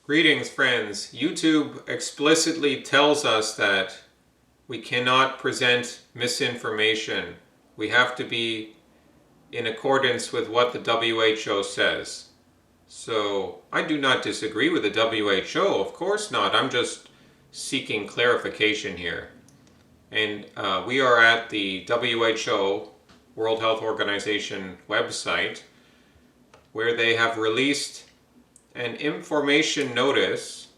Greetings, friends. YouTube explicitly tells us that we cannot present misinformation. We have to be in accordance with what the WHO says. So I do not disagree with the WHO, of course not. I'm just seeking clarification here. And we are at the WHO, World Health Organization website, where they have released an information notice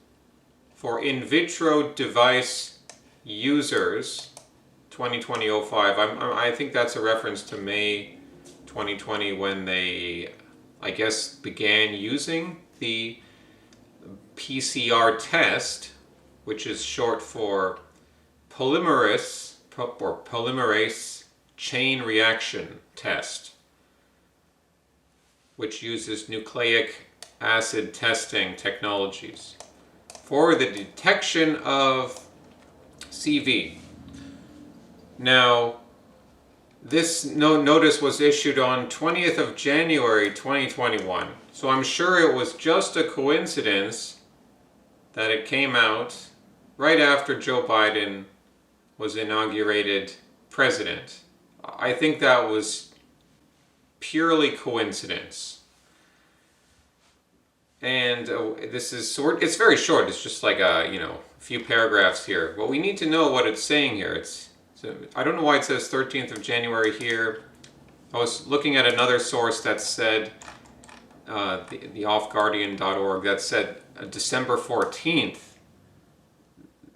for in vitro device users 2020-05. I think that's a reference to May 2020 when they, I guess, began using the PCR test, which is short for polymerase chain reaction test, which uses nucleic acid testing technologies for the detection of CV. Now, this notice was issued on 20th of January 2021, so I'm sure it was just a coincidence that it came out right after Joe Biden was inaugurated president. I think that was purely coincidence. And this is it's very short. It's just like a few paragraphs here. But we need to know what it's saying here. I don't know why it says 13th of January here. I was looking at another source that said the offguardian.org that said December 14th.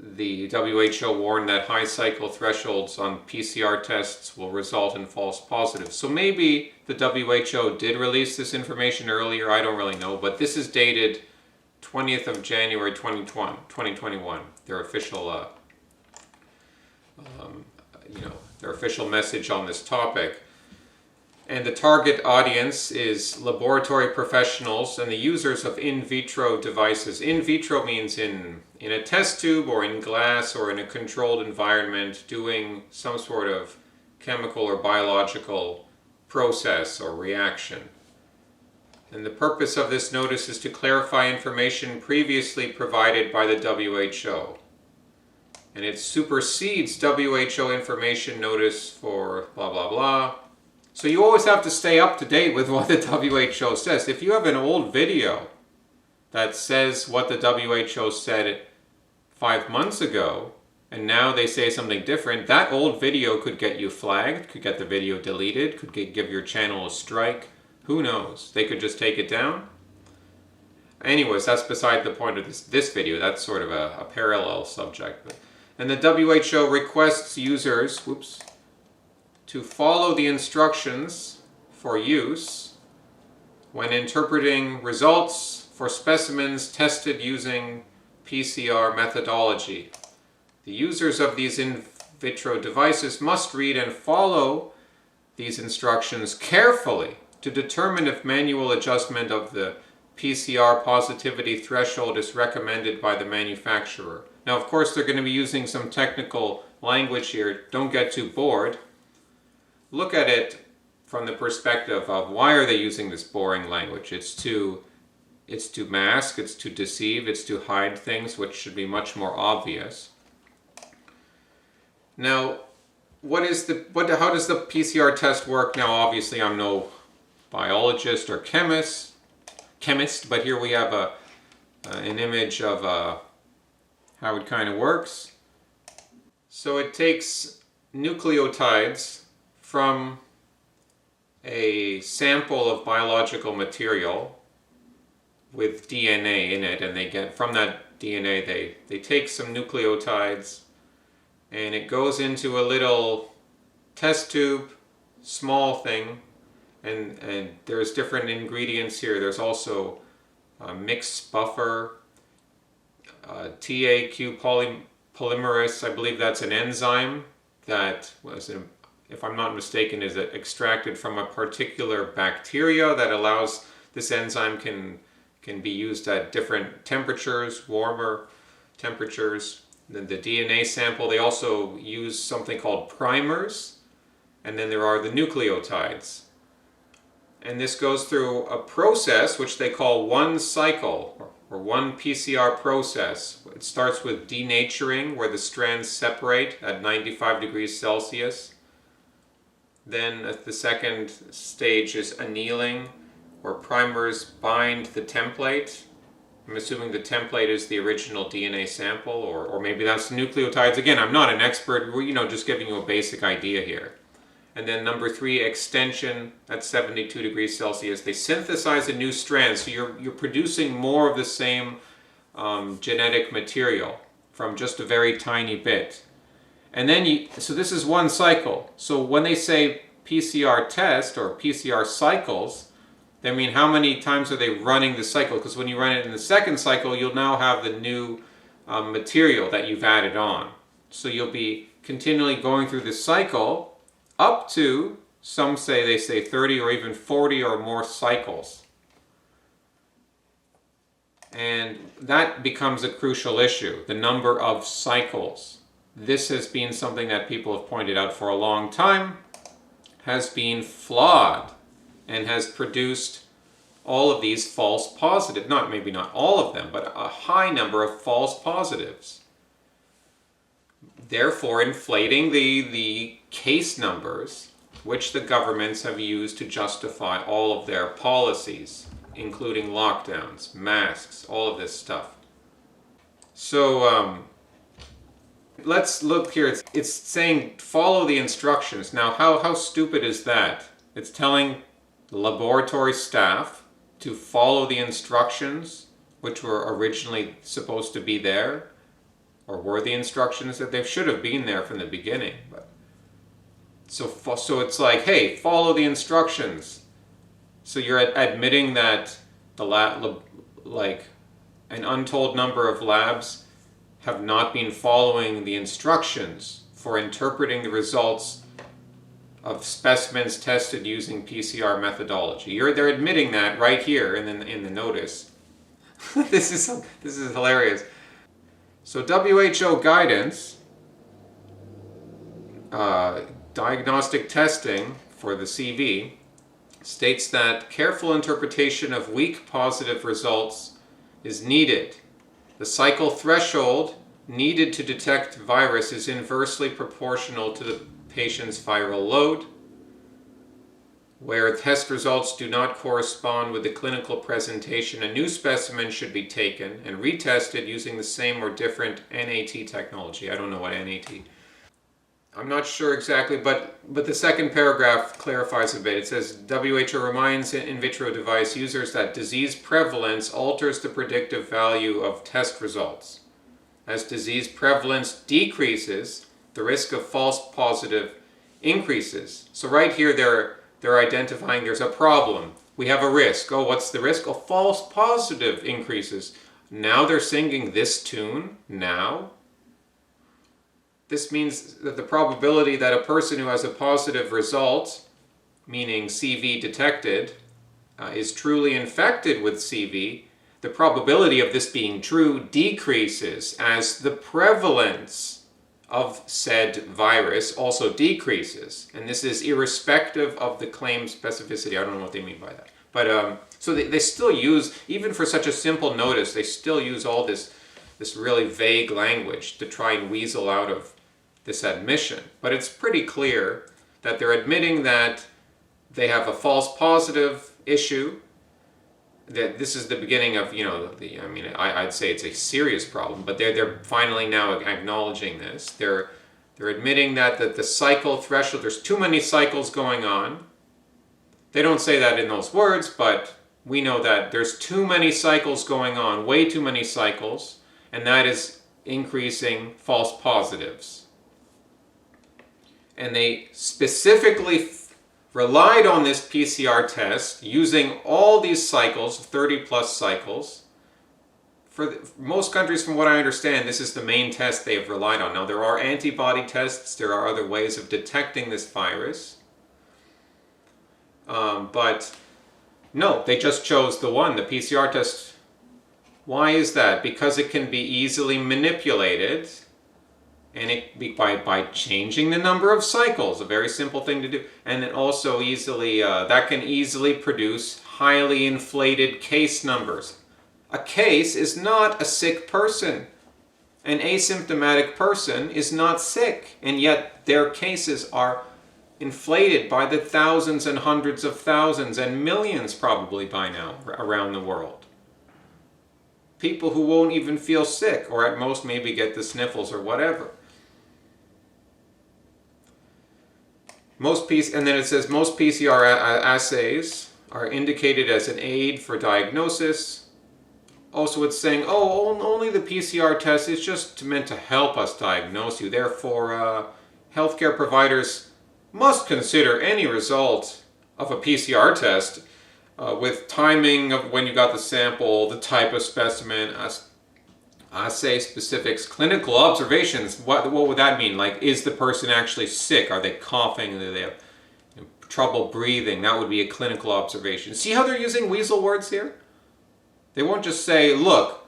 The WHO warned that high cycle thresholds on PCR tests will result in false positives. So maybe the WHO did release this information earlier, I don't really know, but this is dated 20th of January 2021, their official their official message on this topic. And the target audience is laboratory professionals and the users of in vitro devices. In vitro means in a test tube or in glass or in a controlled environment doing some sort of chemical or biological process or reaction. And the purpose of this notice is to clarify information previously provided by the WHO. And it supersedes WHO information notice for blah blah blah. So you always have to stay up to date with what the WHO says. If you have an old video that says what the WHO said 5 months ago, and now they say something different, that old video could get you flagged, could get the video deleted, could give your channel a strike. Who knows? They could just take it down. Anyways, that's beside the point of this video. That's sort of a parallel subject. And the WHO requests users, to follow the instructions for use when interpreting results for specimens tested using PCR methodology. The users of these in vitro devices must read and follow these instructions carefully to determine if manual adjustment of the PCR positivity threshold is recommended by the manufacturer. Now, of course, they're going to be using some technical language here. Don't get too bored. Look at it from the perspective of why are they using this boring language? It's to mask, it's to deceive, it's to hide things which should be much more obvious. Now, how does the PCR test work? Now, obviously, I'm no biologist or chemist, but here we have an image of how it kind of works. So it takes nucleotides from a sample of biological material with DNA in it, and they get from that DNA they take some nucleotides, and it goes into a little test tube, small thing, and there's different ingredients here. There's also a mixed buffer, TAQ polymerase, I believe that's an enzyme that was if I'm not mistaken, is extracted from a particular bacteria that allows this enzyme can be used at different temperatures, warmer temperatures. Then the DNA sample, they also use something called primers, and then there are the nucleotides. And this goes through a process which they call one cycle, or one PCR process. It starts with denaturing, where the strands separate at 95 degrees Celsius. Then the second stage is annealing, where primers bind the template. I'm assuming the template is the original DNA sample, or maybe that's nucleotides. Again, I'm not an expert, just giving you a basic idea here. And then number 3, extension at 72 degrees Celsius. They synthesize a new strand, so you're producing more of the same genetic material from just a very tiny bit. And then so this is one cycle. So when they say PCR test or PCR cycles, they mean how many times are they running the cycle? Because when you run it in the second cycle, you'll now have the new material that you've added on. So you'll be continually going through this cycle up to, they say 30 or even 40 or more cycles. And that becomes a crucial issue, the number of cycles. This has been something that people have pointed out for a long time, has been flawed, and has produced all of these false positives. Maybe not all of them, but a high number of false positives. Therefore, inflating the case numbers, which the governments have used to justify all of their policies, including lockdowns, masks, all of this stuff. So, let's look here. It's saying follow the instructions. Now, how stupid is that? It's telling the laboratory staff to follow the instructions, which were originally supposed to be there, or were the instructions that they should have been there from the beginning. But so it's like, hey, follow the instructions. So you're admitting that like an untold number of labs have not been following the instructions for interpreting the results of specimens tested using PCR methodology. They're admitting that right here in the notice. This is hilarious. So WHO guidance, diagnostic testing for the CV, states that careful interpretation of weak positive results is needed. The cycle threshold needed to detect virus is inversely proportional to the patient's viral load. Where test results do not correspond with the clinical presentation, a new specimen should be taken and retested using the same or different NAT technology. I don't know what NAT. I'm not sure exactly, but the second paragraph clarifies a bit. It says, WHO reminds in vitro device users that disease prevalence alters the predictive value of test results. As disease prevalence decreases, the risk of false positive increases. So right here they're identifying there's a problem. We have a risk. Oh, what's the risk? A false positive increases. Now they're singing this tune now. This means that the probability that a person who has a positive result, meaning CV detected, is truly infected with CV, the probability of this being true decreases as the prevalence of said virus also decreases. And this is irrespective of the claim specificity. I don't know what they mean by that. But so they still use, even for such a simple notice, they still use all this really vague language to try and weasel out of this admission. But it's pretty clear that they're admitting that they have a false positive issue, that this is the beginning of, I'd say it's a serious problem, but they're finally now acknowledging this. They're admitting that the cycle threshold, there's too many cycles going on. They don't say that in those words, but we know that there's too many cycles going on, way too many cycles, and that is increasing false positives. And they specifically relied on this PCR test using all these cycles, 30 plus cycles. For most countries, from what I understand, this is the main test they have relied on. Now, there are antibody tests, there are other ways of detecting this virus. But no, they just chose the PCR test. Why is that? Because it can be easily manipulated. And by changing the number of cycles, a very simple thing to do, and it also easily that can easily produce highly inflated case numbers. A case is not a sick person. An asymptomatic person is not sick, and yet their cases are inflated by the thousands and hundreds of thousands and millions probably by now around the world. People who won't even feel sick, or at most maybe get the sniffles or whatever. And then it says most PCR assays are indicated as an aid for diagnosis. Also, it's saying, only the PCR test is just meant to help us diagnose you. Therefore, healthcare providers must consider any result of a PCR test with timing of when you got the sample, the type of specimen, assay specifics, clinical observations. What would that mean? Like, is the person actually sick? Are they coughing? Do they have trouble breathing? That would be a clinical observation. See how they're using weasel words here? They won't just say, look,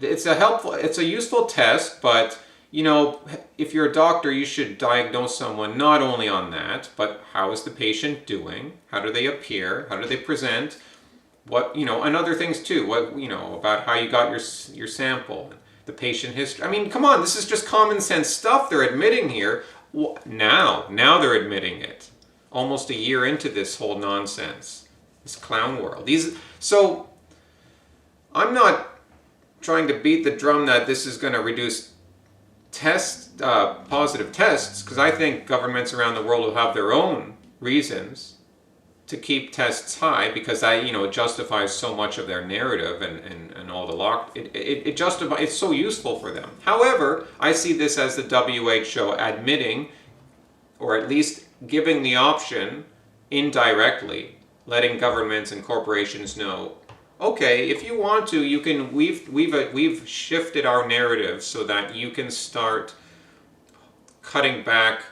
it's a useful test, but if you're a doctor, you should diagnose someone not only on that, but how is the patient doing? How do they appear? How do they present? What, and other things too. What, about how you got your sample, the patient history. I mean, come on, this is just common sense stuff they're admitting here. Now they're admitting it. Almost a year into this whole nonsense, this clown world. So I'm not trying to beat the drum that this is going to reduce positive tests, because I think governments around the world will have their own reasons to keep tests high, because it justifies so much of their narrative and all the it's so useful for them. However, I see this as the WHO admitting, or at least giving the option indirectly, letting governments and corporations know, okay, if you want to, you can. We've shifted our narrative so that you can start cutting back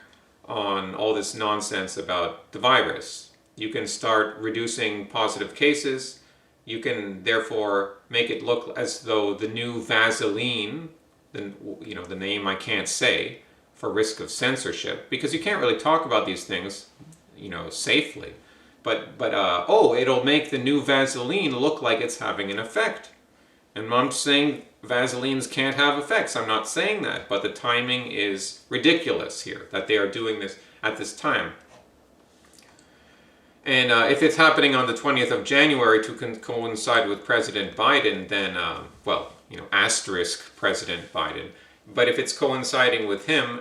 on all this nonsense about the virus. You can start reducing positive cases. You can therefore make it look as though the new vaseline, the name I can't say for risk of censorship, because you can't really talk about these things, safely. But it'll make the new vaseline look like it's having an effect. And I'm saying vaselines can't have effects. I'm not saying that, but the timing is ridiculous here, that they are doing this at this time. And if it's happening on the 20th of January to coincide with President Biden, then, asterisk President Biden. But if it's coinciding with him,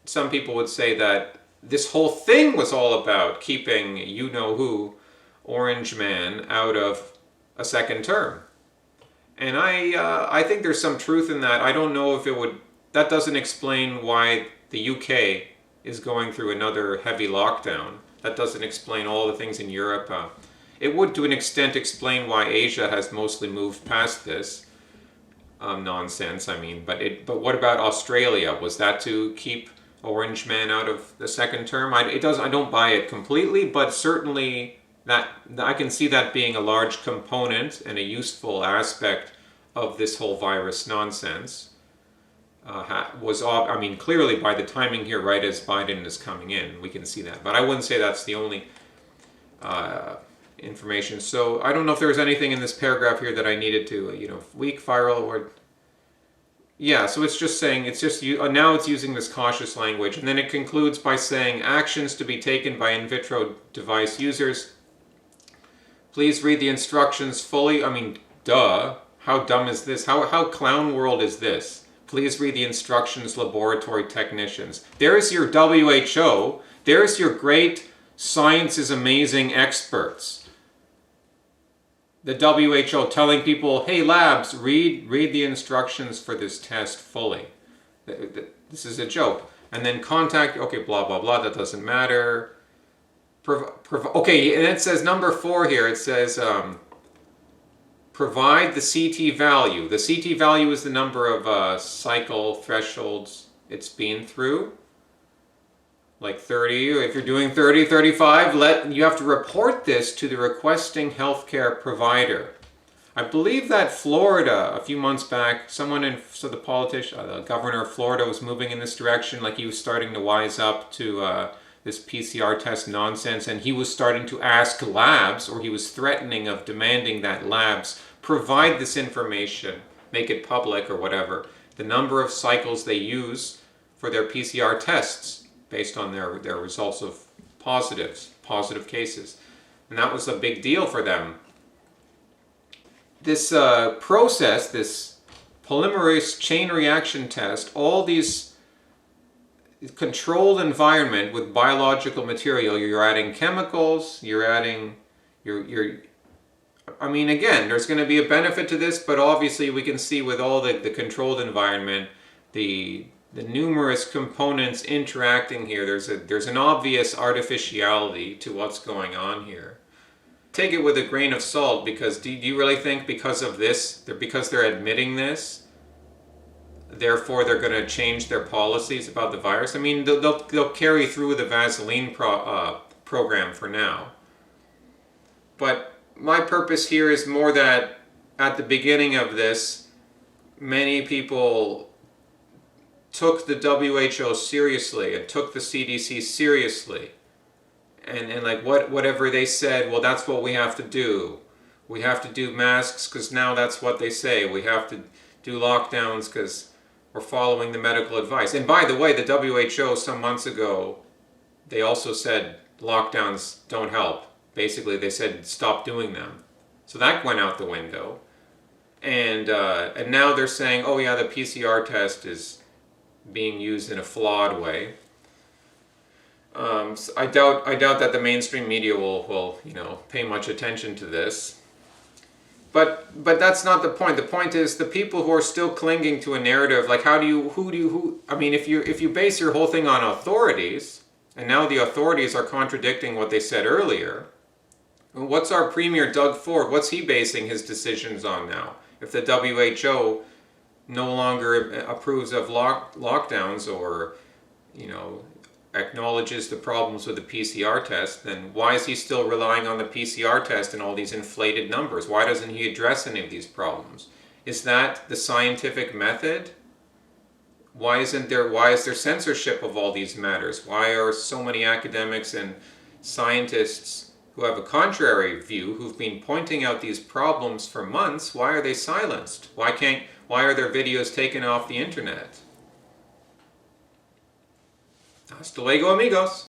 some people would say that this whole thing was all about keeping you-know-who, Orange Man, out of a second term. And I think there's some truth in that. I don't know if that doesn't explain why the UK is going through another heavy lockdown. That doesn't explain all the things in Europe. It would, to an extent, explain why Asia has mostly moved past this nonsense. But what about Australia? Was that to keep Orange Man out of the second term? I don't buy it completely, but certainly that I can see that being a large component and a useful aspect of this whole virus nonsense. Clearly by the timing here, right as Biden is coming in, we can see that. But I wouldn't say that's the only information. So I don't know if there was anything in this paragraph here that I needed to, weak, viral, or... Yeah, so it's just saying, now it's using this cautious language. And then it concludes by saying, actions to be taken by in vitro device users. Please read the instructions fully. Duh. How dumb is this? How clown world is this? Please read the instructions, laboratory technicians. There's your WHO. There's your great science is amazing experts. The WHO telling people, hey labs, read the instructions for this test fully. This is a joke. And then contact, okay, blah, blah, blah, that doesn't matter. Okay, and it says number 4 here, it says, provide the CT value. The CT value is the number of cycle thresholds it's been through. Like 30, if you're doing 30, 35, you have to report this to the requesting healthcare provider. I believe that Florida, a few months back, the governor of Florida was moving in this direction, like he was starting to wise up to this PCR test nonsense, and he was starting to ask labs, or he was threatening of demanding that labs provide this information, make it public or whatever, the number of cycles they use for their PCR tests based on their results of positive cases. And that was a big deal for them. This process, this polymerase chain reaction test, all these controlled environment with biological material, you're adding chemicals, you're adding, I mean, again, there's going to be a benefit to this, but obviously we can see with all the controlled environment, the numerous components interacting here, there's an obvious artificiality to what's going on here. Take it with a grain of salt, because do you really think because of this, because they're admitting this, therefore they're going to change their policies about the virus? I mean, they'll carry through the vaseline program for now. But my purpose here is more that at the beginning of this, many people took the WHO seriously and took the CDC seriously. And like whatever they said, well, that's what we have to do. We have to do masks because now that's what they say. We have to do lockdowns because we're following the medical advice. And by the way, the WHO some months ago, they also said lockdowns don't help. Basically, they said stop doing them. So that went out the window. And now they're saying, oh yeah, the PCR test is being used in a flawed way. So I doubt that the mainstream media will pay much attention to this. But that's not the point. The point is the people who are still clinging to a narrative, like I mean, if you base your whole thing on authorities, and now the authorities are contradicting what they said earlier, what's our Premier Doug Ford, what's he basing his decisions on now? If the WHO no longer approves of lockdowns or, acknowledges the problems with the PCR test, then why is he still relying on the PCR test and all these inflated numbers? Why doesn't he address any of these problems? Is that the scientific method? Why is there censorship of all these matters? Why are so many academics and scientists who have a contrary view, who've been pointing out these problems for months, why are they silenced? Why are their videos taken off the internet? Hasta luego, amigos.